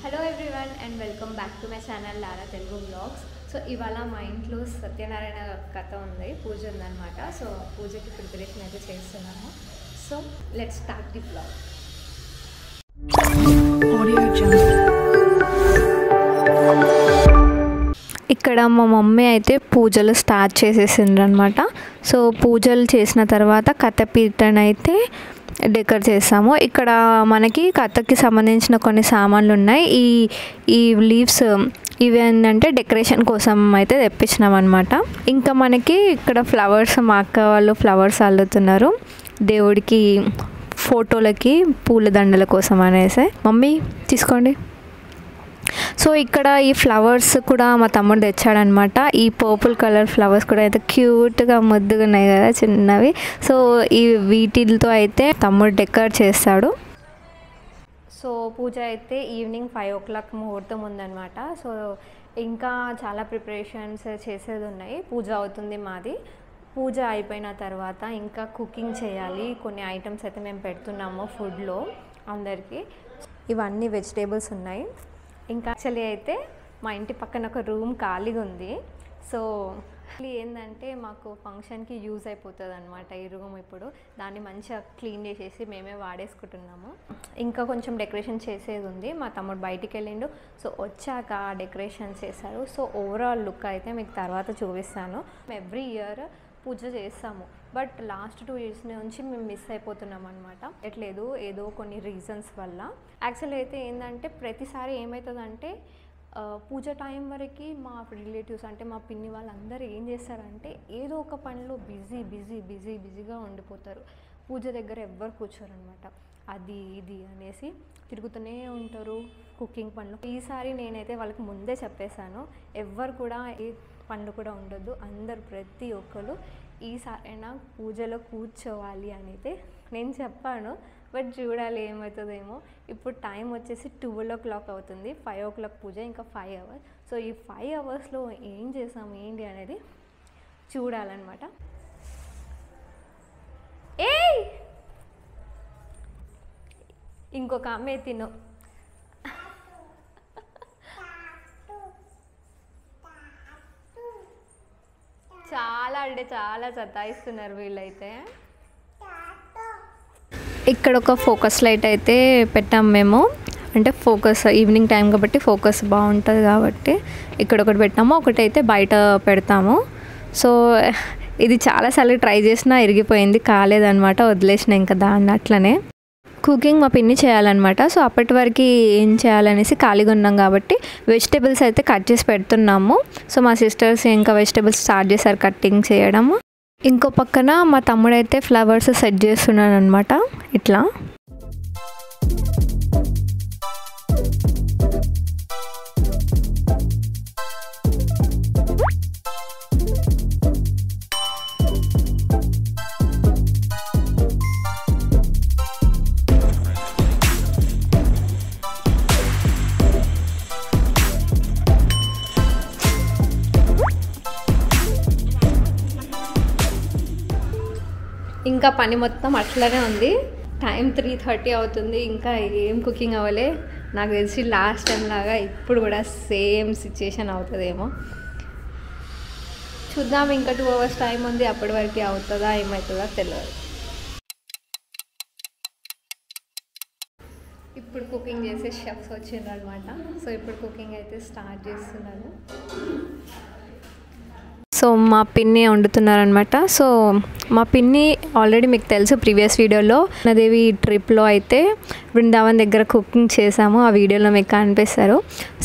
Hello everyone and welcome back to my channel Lara Telugu vlogs. సో ఇవాళ మా ఇంట్లో సత్యనారాయణ కథ ఉంది, పూజ ఉందన్నమాట. సో పూజకి ప్రిపరేషన్ అయితే చేస్తున్నాము. So let's start the vlog. ఇక్కడ మా మమ్మీ అయితే పూజలు స్టార్ట్ చేసేసిండ్రనమాట. సో పూజలు చేసిన తర్వాత కథపీఠను అయితే డెకర్ చేస్తాము. ఇక్కడ మనకి కథకి సంబంధించిన కొన్ని సామాన్లు ఉన్నాయి. ఈ లీవ్స్ ఇవి ఏంటంటే డెకరేషన్ కోసం అయితే తెప్పించినాం అనమాట. ఇంకా మనకి ఇక్కడ ఫ్లవర్స్, మా అక్క వాళ్ళు ఫ్లవర్స్ అల్లుతున్నారు దేవుడికి, ఫోటోలకి పూలదండల కోసం అనేసి. మమ్మీ తీసుకోండి. సో ఇక్కడ ఈ ఫ్లవర్స్ కూడా మా తమ్ముడు తెచ్చాడనమాట. ఈ పర్పుల్ కలర్ ఫ్లవర్స్ కూడా అయితే క్యూట్గా ముద్దుగా ఉన్నాయి కదా, చిన్నవి. సో ఈ వీటితో అయితే తమ్ముడు డెకర్ చేస్తాడు. సో పూజ అయితే ఈవినింగ్ 5 o'clock ముహూర్తం ఉందన్నమాట. సో ఇంకా చాలా ప్రిపరేషన్స్ చేసేది ఉన్నాయి. పూజ అవుతుంది మాది. పూజ అయిపోయిన తర్వాత ఇంకా కుకింగ్ చేయాలి. కొన్ని ఐటమ్స్ అయితే మేము పెడుతున్నాము ఫుడ్లో అందరికీ. ఇవన్నీ వెజిటేబుల్స్ ఉన్నాయి. ఇంకా యాక్చువల్లీ అయితే మా ఇంటి పక్కన ఒక రూమ్ ఖాళీగా ఉంది. సో ఏంటంటే మాకు ఫంక్షన్కి యూజ్ అయిపోతుంది అనమాట ఈ రూమ్. ఇప్పుడు దాన్ని మంచిగా క్లీన్ చేసేసి మేమే వాడేసుకుంటున్నాము. ఇంకా కొంచెం డెకరేషన్ చేసేది ఉంది. మా తమ్ముడు బయటికి వెళ్ళిండు. సో వచ్చాక డెకరేషన్ చేశారు. సో ఓవరాల్ లుక్ అయితే మీకు తర్వాత చూపిస్తాను. ఎవ్రీ ఇయర్ పూజ చేస్తాము, బట్ లాస్ట్ 2 years నుంచి మేము మిస్ అయిపోతున్నాం అనమాట. ఎట్లేదు ఏదో కొన్ని రీజన్స్ వల్ల. యాక్చువల్లీ అయితే ఏంటంటే ప్రతిసారి ఏమవుతుందంటే పూజ టైం వరకు మా రిలేటివ్స్ అంటే మా పిన్ని వాళ్ళందరూ ఏం చేస్తారంటే ఏదో ఒక పనిలో బిజీగా ఉండిపోతారు. పూజ దగ్గర ఎవ్వరు కూర్చోరు అనమాట. అది ఇది అనేసి తిరుగుతూనే ఉంటారు కుకింగ్ పనులు. ఈసారి నేనైతే వాళ్ళకి ముందే చెప్పేశాను, ఎవ్వరు కూడా ఏ పనులు కూడా ఉండొద్దు, అందరు ప్రతి ఒక్కరు ఈసారైనా పూజలో కూర్చోవాలి అని అయితే నేను చెప్పాను. బట్ చూడాలి ఏమవుతుందేమో. ఇప్పుడు టైం వచ్చేసి 12 o'clock అవుతుంది. 5 o'clock పూజ, ఇంకా 5 hours. సో ఈ 5 hours ఏం చేసాము ఏంటి అనేది చూడాలన్నమాట. ఇంకొక అమ్మే తిను. చాలా అంటే చాలా సతాయిస్తున్నారు వీళ్ళైతే. ఇక్కడ ఒక ఫోకస్ లైట్ అయితే పెట్టాం మేము. అంటే ఫోకస్ ఈవినింగ్ టైం కాబట్టి ఫోకస్ బాగుంటుంది కాబట్టి ఇక్కడ ఒకటి పెట్టాము, ఒకటైతే బయట పెడతాము. సో ఇది చాలాసార్లు ట్రై చేసినా ఇరిగిపోయింది, కాలేదన్నమాట. వదిలేసిన ఇంకా దాన్ని అట్లనే. కుకింగ్ మా పిన్ని చేయాలన్నమాట. సో అప్పటి వరకు ఏం చేయాలనేసి ఖాళీగా ఉన్నాం కాబట్టి వెజిటేబుల్స్ అయితే కట్ చేసి పెడుతున్నాము. సో మా సిస్టర్స్ ఇంకా వెజిటేబుల్స్ స్టార్ట్ చేశారు కట్టింగ్ చేయడము. ఇంకో పక్కన మా తమ్ముడు అయితే ఫ్లవర్స్ సెట్ చేస్తున్నాడు అనమాట. ఇట్లా ఇంకా పని మొత్తం అట్లనే ఉంది. టైం 3:30 అవుతుంది. ఇంకా ఏం కుకింగ్ అవ్వలే. నాకు తెలిసి లాస్ట్ టైం లాగా ఇప్పుడు కూడా సేమ్ సిచ్యుయేషన్ అవుతుందేమో చూద్దాం. ఇంకా 2 hours టైం ఉంది. అప్పటి వరకు అవుతుందా ఏమవుతుందో తెలియదు. ఇప్పుడు కుకింగ్ చేసే షెఫ్స్ వచ్చిండ్రు అనమాట. సో ఇప్పుడు కుకింగ్ అయితే స్టార్ట్ చేస్తున్నాను. సో మా పిన్ని వండుతున్నారనమాట. సో మా పిన్ని ఆల్రెడీ మీకు తెలుసు, ప్రీవియస్ వీడియోలో నదేవి ట్రిప్లో అయితే బృందావన్ దగ్గర కుకింగ్ చేసాము. ఆ వీడియోలో మీకు కనిపిస్తారు.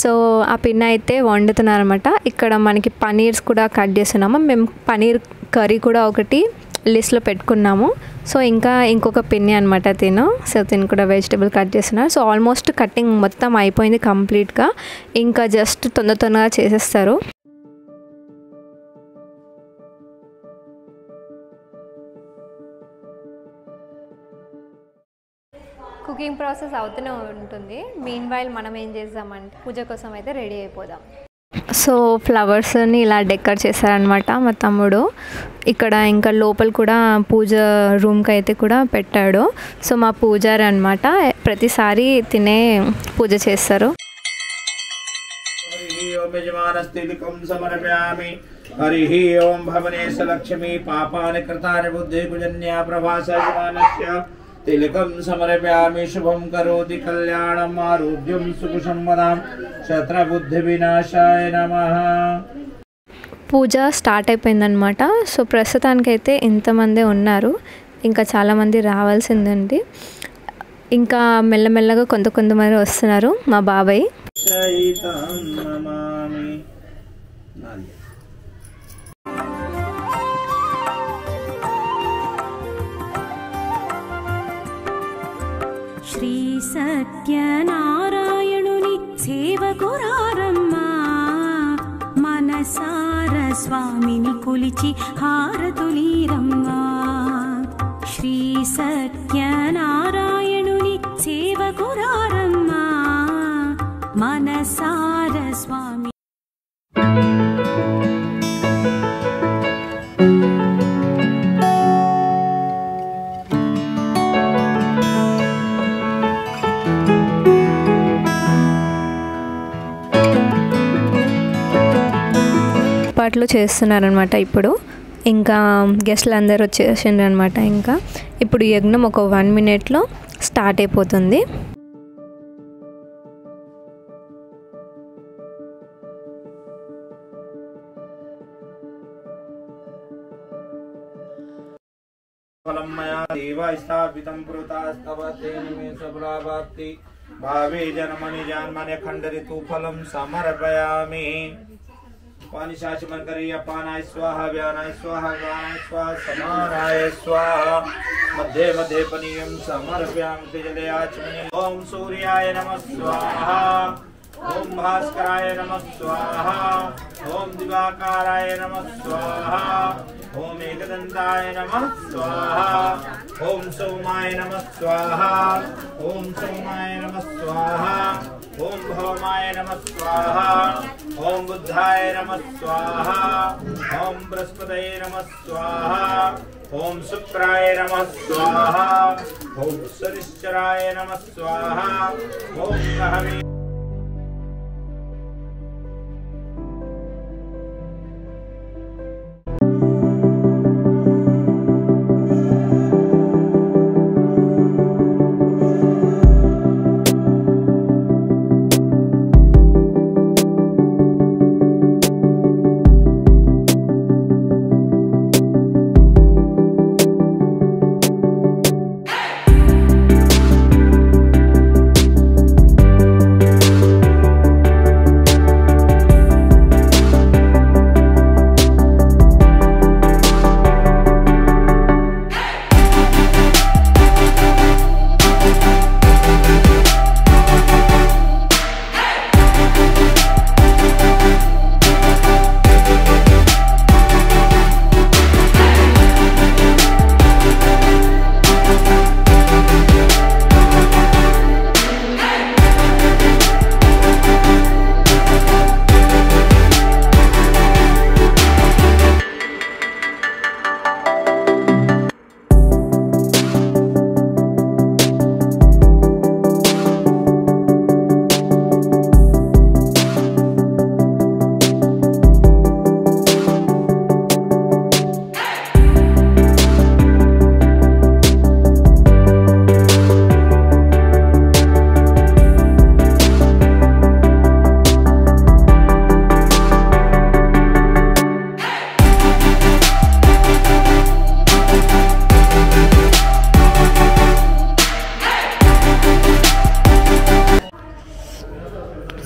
సో ఆ పిన్ని అయితే వండుతున్నారనమాట. ఇక్కడ మనకి పనీర్స్ కూడా కట్ చేస్తున్నాము. మేము పనీర్ కర్రీ కూడా ఒకటి లిస్ట్లో పెట్టుకున్నాము. సో ఇంకా ఇంకొక పిన్ని అనమాట తిను. సో తిను కూడా వెజిటేబుల్ కట్ చేస్తున్నారు. సో ఆల్మోస్ట్ కటింగ్ మొత్తం అయిపోయింది కంప్లీట్గా. ఇంకా జస్ట్ తొందరగా చేసేస్తారు. కుకింగ్ ప్రాసెస్ అవుతూనే ఉంటుంది. మీన్ వైల్ మనం ఏం చేద్దామంటే పూజ కోసం అయితే రెడీ అయిపోదాం. సో ఫ్లవర్స్ని ఇలా డెకర్ చేశారనమాట మా తమ్ముడు. ఇక్కడ ఇంకా లోపల కూడా పూజ రూమ్కి అయితే కూడా పెట్టాడు. సో మా పూజారి అనమాట, ప్రతిసారి తినే పూజ చేస్తారు. यजमानस्तिलिकं समर्पयामि। हरिः ओं भवनेश लक्ष्मी पापानि कृतानि बुद्धिकुजन्या प्रभास यजमानस्य तिलकं समर्पयामि। शुभं करोति कल्याणम् आरोग्यं सुखसंपदां शत्रबुद्धिविनाशाय नमः। పూజ స్టార్ట్ అయిపోయిందనమాట. సో ప్రస్తుతానికైతే ఇంతమంది ఉన్నారు, ఇంకా చాలామంది రావాల్సిందండి. ఇంకా మెల్లమెల్లగా కొంతమంది వస్తున్నారు. మా బాబాయ్ శ్రీ సత్యనారాయణుని సేవకురారమ్మా, మనసార స్వామిని కొలిచి హారతులీరమ్మా. శ్రీ సత్యనారాయణుని సేవకురారమ్మా, మనసార స్వామి. ఏర్పాట్లు చేస్తున్నారనమాట. ఇప్పుడు ఇంకా గెస్ట్లు అందరూ వచ్చేసిండ్రు అనమాట. ఇంకా ఇప్పుడు యజ్ఞం ఒక 1 minute స్టార్ట్ అయిపోతుంది. भावे जन्मनि जन्मनि खंडरितु फलं समर्पयामि। पानी शाचमन करी अपानाय स्वाहा व्यानाय स्वाहा गानाय स्वाहा समानाय स्वाहा मध्ये मध्ये पनीयं समर्पयामि। तेजले आचमनि ओम सूर्याय नमः स्वाहा, ओम भास्कराय नमः स्वाहा, ओम दिवाकराय नमः स्वाहा, ओम एकदंताय नमः स्वाहा, ओम सोमाय नमः स्वाहा, ओम सोमाय नमः स्वाहा, ओम भौमाय नमः स्वाहा, ओम बुद्धाय नमः स्वाहा, ओम बृहस्पतये नमः स्वाहा, ओम शुक्राय नमः स्वाहा, ओम शनिश्चराय नमः स्वाहा, ओम ग्रहवे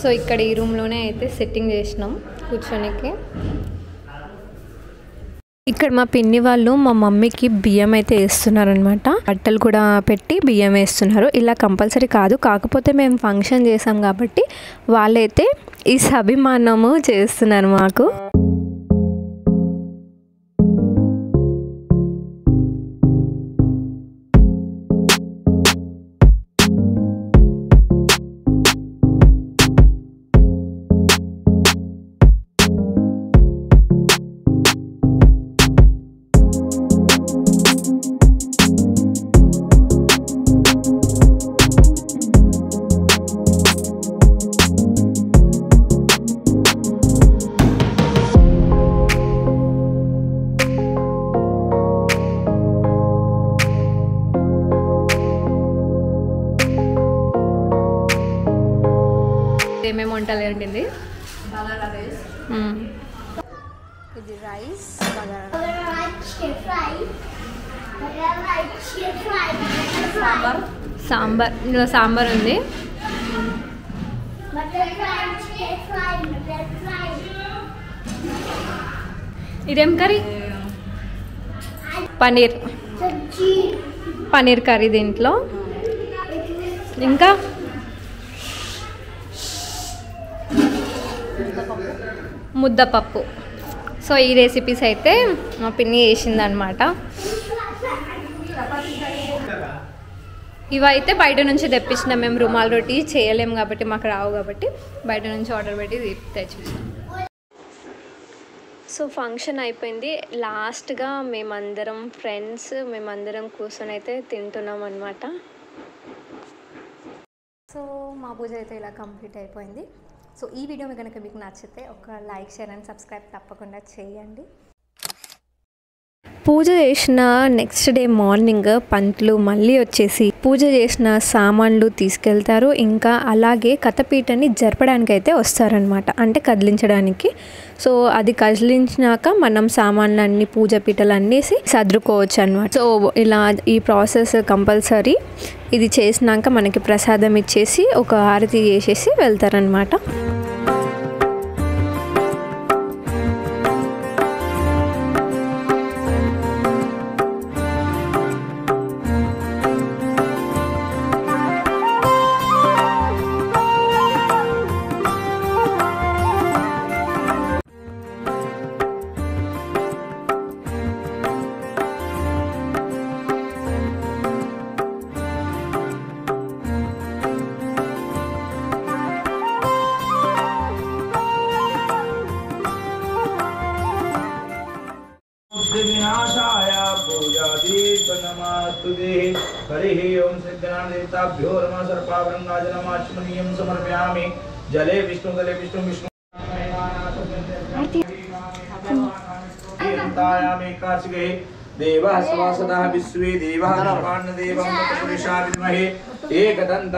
సో ఇక్కడ ఈ రూమ్లోనే అయితే సెట్టింగ్ చేసినాం కూర్చోనికి. ఇక్కడ మా పిన్ని వాళ్ళు మా మమ్మీకి బియ్యం అయితే వేస్తున్నారనమాట. బట్టలు కూడా పెట్టి బియ్యం వేస్తున్నారు. ఇలా కంపల్సరీ కాదు, కాకపోతే మేము ఫంక్షన్ చేసాం కాబట్టి వాళ్ళైతే ఈ అభిమానము చేస్తున్నారు మాకు. ఏమేమి వంటలు వండింది. ఇది రైస్, సాంబార్. ఇందులో సాంబార్ ఉంది. ఇదేం కర్రీ? పన్నీర్ కర్రీ దీంట్లో. ఇంకా ముద్దపప్పు. సో ఈ రెసిపీస్ అయితే మా పిన్ని చేసిందనమాట. ఇవైతే బయట నుంచి తెప్పించినాం మేము. రుమాల్ రొట్టి చేయలేము కాబట్టి, మాకు రావు కాబట్టి బయట నుంచి ఆర్డర్ పెట్టి తెచ్చిస్తాం. సో ఫంక్షన్ అయిపోయింది. లాస్ట్గా మేమందరం ఫ్రెండ్స్ కూర్చొని అయితే తింటున్నాం అనమాట. సో మా పూజ అయితే ఇలా కంప్లీట్ అయిపోయింది. సో ఈ వీడియో కనుక మీకు నచ్చితే ఒక లైక్, షేర్ అండ్ సబ్స్క్రైబ్ తప్పకుండా చేయండి. పూజ చేసిన నెక్స్ట్ డే మార్నింగ్ పంతులు మళ్ళీ వచ్చేసి పూజ చేసిన సామాన్లు తీసుకెళ్తారు. ఇంకా అలాగే కథపీటని జరపడానికి అయితే వస్తారనమాట, అంటే కదిలించడానికి. సో అది కదిలించినాక మనం సామాన్లు అన్ని, పూజ పీటలు అన్నేసి సర్దుకోవచ్చు అనమాట. సో ఇలా ఈ ప్రాసెస్ కంపల్సరీ. ఇది చేసినాక మనకి ప్రసాదం ఇచ్చేసి ఒక హారతి చేసేసి వెళ్తారనమాట. विनाशाय पूजादीपनमास्तुते। हरिः ओं सिद्धनादेवताभ्यो नमः। सर्पावरङ्गाजनमाचमनीयं समर्पयामि। जले विष्णु तले विष्णु विष्णु तायामि कार्तिके देवः सदा विश्वे देवः सर्वान् देवं पुरुषा विद्महे एकदन्त